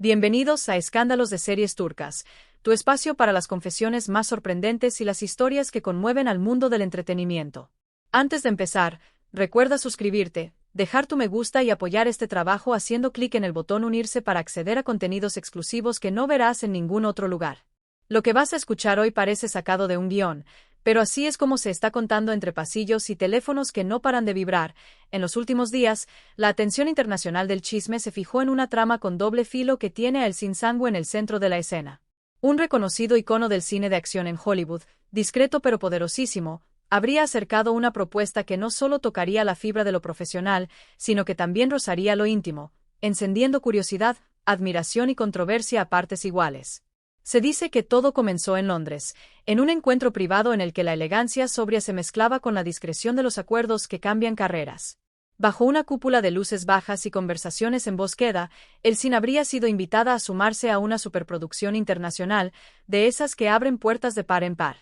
Bienvenidos a Escándalos de Series Turcas, tu espacio para las confesiones más sorprendentes y las historias que conmueven al mundo del entretenimiento. Antes de empezar, recuerda suscribirte, dejar tu me gusta y apoyar este trabajo haciendo clic en el botón unirse para acceder a contenidos exclusivos que no verás en ningún otro lugar. Lo que vas a escuchar hoy parece sacado de un guión, pero así es como se está contando entre pasillos y teléfonos que no paran de vibrar. En los últimos días, la atención internacional del chisme se fijó en una trama con doble filo que tiene a El Cinsangu en el centro de la escena. Un reconocido icono del cine de acción en Hollywood, discreto pero poderosísimo, habría acercado una propuesta que no solo tocaría la fibra de lo profesional, sino que también rozaría lo íntimo, encendiendo curiosidad, admiración y controversia a partes iguales. Se dice que todo comenzó en Londres, en un encuentro privado en el que la elegancia sobria se mezclaba con la discreción de los acuerdos que cambian carreras. Bajo una cúpula de luces bajas y conversaciones en voz queda, El Cin habría sido invitada a sumarse a una superproducción internacional, de esas que abren puertas de par en par.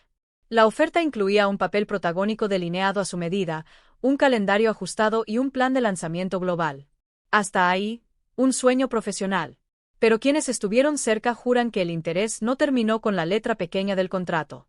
La oferta incluía un papel protagónico delineado a su medida, un calendario ajustado y un plan de lanzamiento global. Hasta ahí, un sueño profesional. Pero quienes estuvieron cerca juran que el interés no terminó con la letra pequeña del contrato.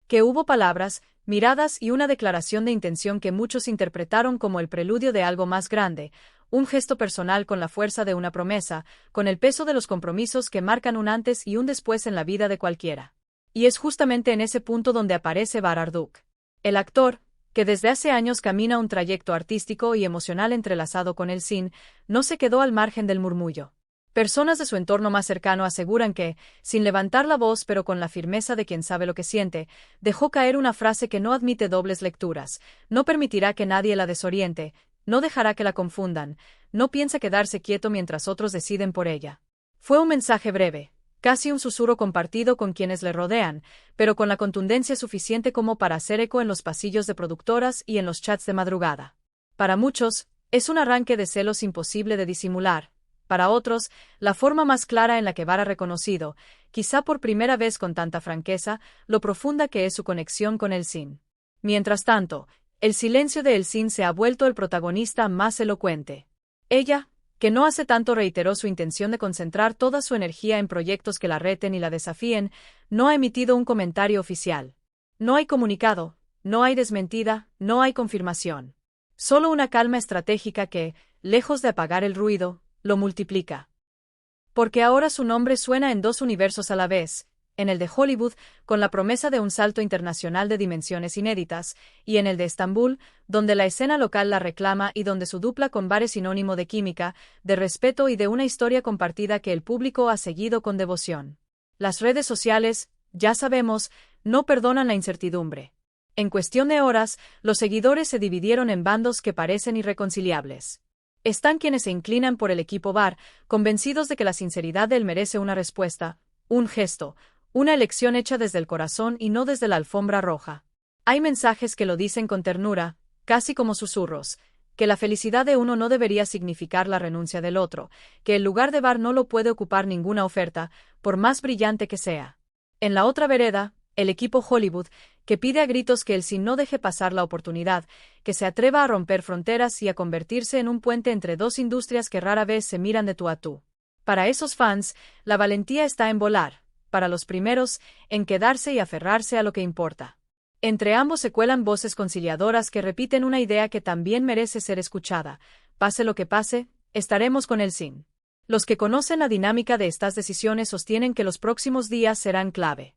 Que hubo palabras, miradas y una declaración de intención que muchos interpretaron como el preludio de algo más grande, un gesto personal con la fuerza de una promesa, con el peso de los compromisos que marcan un antes y un después en la vida de cualquiera. Y es justamente en ese punto donde aparece Bararduk. El actor, que desde hace años camina un trayecto artístico y emocional entrelazado con El Cin, no se quedó al margen del murmullo. Personas de su entorno más cercano aseguran que, sin levantar la voz pero con la firmeza de quien sabe lo que siente, dejó caer una frase que no admite dobles lecturas, no permitirá que nadie la desoriente, no dejará que la confundan, no piensa quedarse quieto mientras otros deciden por ella. Fue un mensaje breve, casi un susurro compartido con quienes le rodean, pero con la contundencia suficiente como para hacer eco en los pasillos de productoras y en los chats de madrugada. Para muchos, es un arranque de celos imposible de disimular. Para otros, la forma más clara en la que Bar ha reconocido, quizá por primera vez con tanta franqueza, lo profunda que es su conexión con El Cin. Mientras tanto, el silencio de El Cin se ha vuelto el protagonista más elocuente. Ella, que no hace tanto reiteró su intención de concentrar toda su energía en proyectos que la reten y la desafíen, no ha emitido un comentario oficial. No hay comunicado, no hay desmentida, no hay confirmación. Solo una calma estratégica que, lejos de apagar el ruido, lo multiplica. Porque ahora su nombre suena en dos universos a la vez, en el de Hollywood, con la promesa de un salto internacional de dimensiones inéditas, y en el de Estambul, donde la escena local la reclama y donde su dupla con Bar es sinónimo de química, de respeto y de una historia compartida que el público ha seguido con devoción. Las redes sociales, ya sabemos, no perdonan la incertidumbre. En cuestión de horas, los seguidores se dividieron en bandos que parecen irreconciliables. Están quienes se inclinan por el equipo Bar, convencidos de que la sinceridad de él merece una respuesta, un gesto, una elección hecha desde el corazón y no desde la alfombra roja. Hay mensajes que lo dicen con ternura, casi como susurros, que la felicidad de uno no debería significar la renuncia del otro, que el lugar de Bar no lo puede ocupar ninguna oferta, por más brillante que sea. En la otra vereda, el equipo Hollywood, que pide a gritos que El Cin no deje pasar la oportunidad, que se atreva a romper fronteras y a convertirse en un puente entre dos industrias que rara vez se miran de tú a tú. Para esos fans, la valentía está en volar, para los primeros, en quedarse y aferrarse a lo que importa. Entre ambos se cuelan voces conciliadoras que repiten una idea que también merece ser escuchada: pase lo que pase, estaremos con El Cin. Los que conocen la dinámica de estas decisiones sostienen que los próximos días serán clave.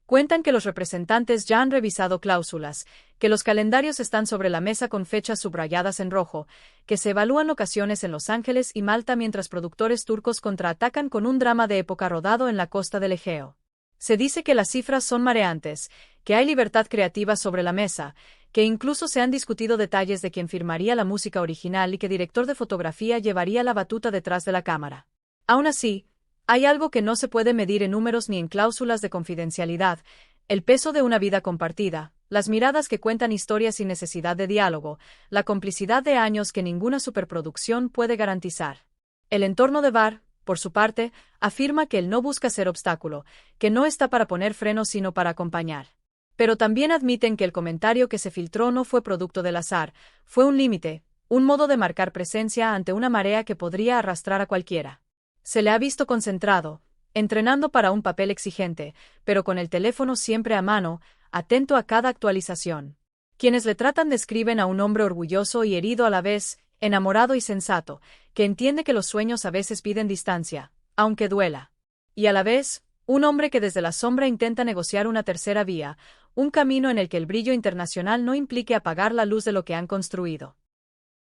Cuentan que los representantes ya han revisado cláusulas, que los calendarios están sobre la mesa con fechas subrayadas en rojo, que se evalúan locaciones en Los Ángeles y Malta mientras productores turcos contraatacan con un drama de época rodado en la costa del Egeo. Se dice que las cifras son mareantes, que hay libertad creativa sobre la mesa, que incluso se han discutido detalles de quién firmaría la música original y qué director de fotografía llevaría la batuta detrás de la cámara. Aún así, hay algo que no se puede medir en números ni en cláusulas de confidencialidad: el peso de una vida compartida, las miradas que cuentan historias sin necesidad de diálogo, la complicidad de años que ninguna superproducción puede garantizar. El entorno de Bar, por su parte, afirma que él no busca ser obstáculo, que no está para poner frenos sino para acompañar. Pero también admiten que el comentario que se filtró no fue producto del azar, fue un límite, un modo de marcar presencia ante una marea que podría arrastrar a cualquiera. Se le ha visto concentrado, entrenando para un papel exigente, pero con el teléfono siempre a mano, atento a cada actualización. Quienes le tratan describen a un hombre orgulloso y herido a la vez, enamorado y sensato, que entiende que los sueños a veces piden distancia, aunque duela. Y a la vez, un hombre que desde la sombra intenta negociar una tercera vía, un camino en el que el brillo internacional no implique apagar la luz de lo que han construido.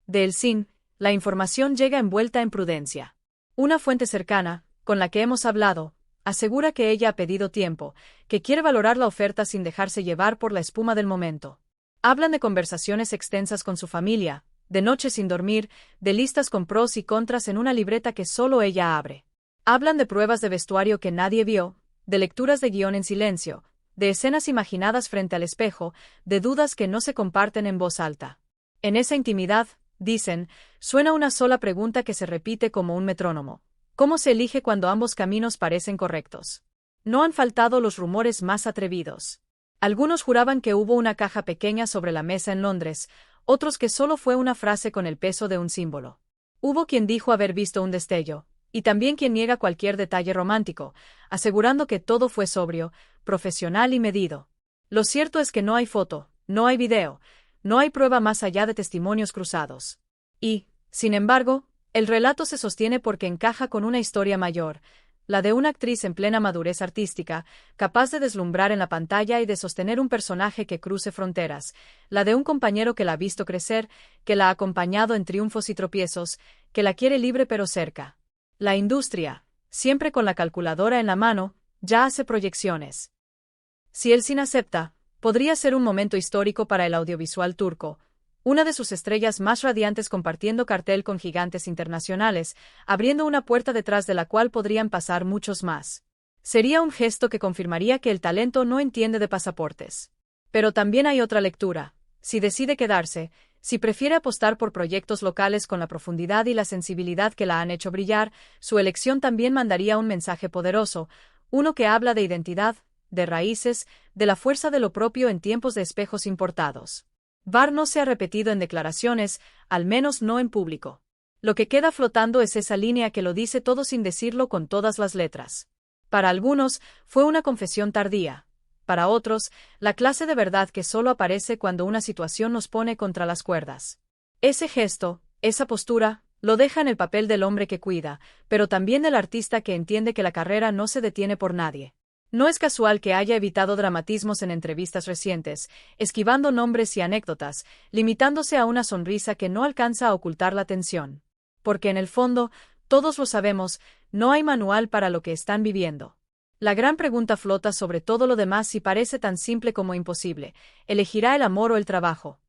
De Elsin, la información llega envuelta en prudencia. Una fuente cercana, con la que hemos hablado, asegura que ella ha pedido tiempo, que quiere valorar la oferta sin dejarse llevar por la espuma del momento. Hablan de conversaciones extensas con su familia, de noches sin dormir, de listas con pros y contras en una libreta que solo ella abre. Hablan de pruebas de vestuario que nadie vio, de lecturas de guión en silencio, de escenas imaginadas frente al espejo, de dudas que no se comparten en voz alta. En esa intimidad, dicen, suena una sola pregunta que se repite como un metrónomo. ¿Cómo se elige cuando ambos caminos parecen correctos? No han faltado los rumores más atrevidos. Algunos juraban que hubo una caja pequeña sobre la mesa en Londres, otros que solo fue una frase con el peso de un símbolo. Hubo quien dijo haber visto un destello, y también quien niega cualquier detalle romántico, asegurando que todo fue sobrio, profesional y medido. Lo cierto es que no hay foto, no hay video, no hay prueba más allá de testimonios cruzados. Y, sin embargo, el relato se sostiene porque encaja con una historia mayor, la de una actriz en plena madurez artística, capaz de deslumbrar en la pantalla y de sostener un personaje que cruce fronteras, la de un compañero que la ha visto crecer, que la ha acompañado en triunfos y tropiezos, que la quiere libre pero cerca. La industria, siempre con la calculadora en la mano, ya hace proyecciones. Si Elsin acepta, podría ser un momento histórico para el audiovisual turco, una de sus estrellas más radiantes compartiendo cartel con gigantes internacionales, abriendo una puerta detrás de la cual podrían pasar muchos más. Sería un gesto que confirmaría que el talento no entiende de pasaportes. Pero también hay otra lectura. Si decide quedarse, si prefiere apostar por proyectos locales con la profundidad y la sensibilidad que la han hecho brillar, su elección también mandaría un mensaje poderoso, uno que habla de identidad, de raíces, de la fuerza de lo propio en tiempos de espejos importados. Var no se ha repetido en declaraciones, al menos no en público. Lo que queda flotando es esa línea que lo dice todo sin decirlo con todas las letras. Para algunos, fue una confesión tardía. Para otros, la clase de verdad que solo aparece cuando una situación nos pone contra las cuerdas. Ese gesto, esa postura, lo deja en el papel del hombre que cuida, pero también del artista que entiende que la carrera no se detiene por nadie. No es casual que haya evitado dramatismos en entrevistas recientes, esquivando nombres y anécdotas, limitándose a una sonrisa que no alcanza a ocultar la tensión. Porque en el fondo, todos lo sabemos, no hay manual para lo que están viviendo. La gran pregunta flota sobre todo lo demás y parece tan simple como imposible. ¿Elegirá el amor o el trabajo?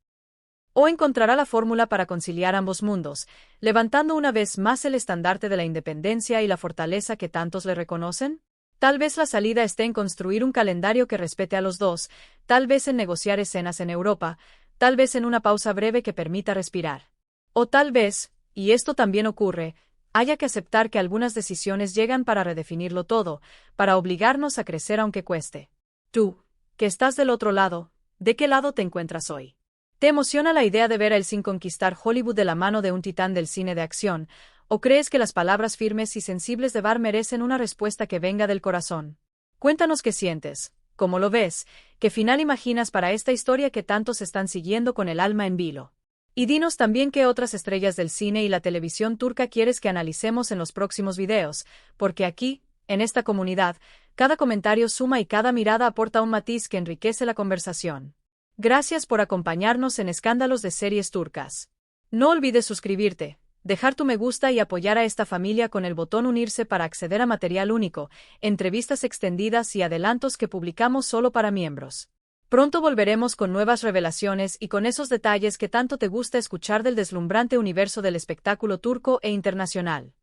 ¿O encontrará la fórmula para conciliar ambos mundos, levantando una vez más el estandarte de la independencia y la fortaleza que tantos le reconocen? Tal vez la salida esté en construir un calendario que respete a los dos, tal vez en negociar escenas en Europa, tal vez en una pausa breve que permita respirar. O tal vez, y esto también ocurre, haya que aceptar que algunas decisiones llegan para redefinirlo todo, para obligarnos a crecer aunque cueste. Tú, que estás del otro lado, ¿de qué lado te encuentras hoy? ¿Te emociona la idea de ver a Elsin conquistar Hollywood de la mano de un titán del cine de acción? ¿O crees que las palabras firmes y sensibles de Var merecen una respuesta que venga del corazón? Cuéntanos qué sientes, cómo lo ves, qué final imaginas para esta historia que tantos están siguiendo con el alma en vilo. Y dinos también qué otras estrellas del cine y la televisión turca quieres que analicemos en los próximos videos, porque aquí, en esta comunidad, cada comentario suma y cada mirada aporta un matiz que enriquece la conversación. Gracias por acompañarnos en Escándalos de Series Turcas. No olvides suscribirte, dejar tu me gusta y apoyar a esta familia con el botón unirse para acceder a material único, entrevistas extendidas y adelantos que publicamos solo para miembros. Pronto volveremos con nuevas revelaciones y con esos detalles que tanto te gusta escuchar del deslumbrante universo del espectáculo turco e internacional.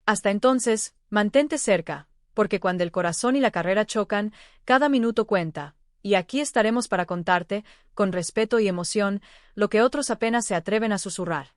Hasta entonces, mantente cerca, porque cuando el corazón y la carrera chocan, cada minuto cuenta, y aquí estaremos para contarte, con respeto y emoción, lo que otros apenas se atreven a susurrar.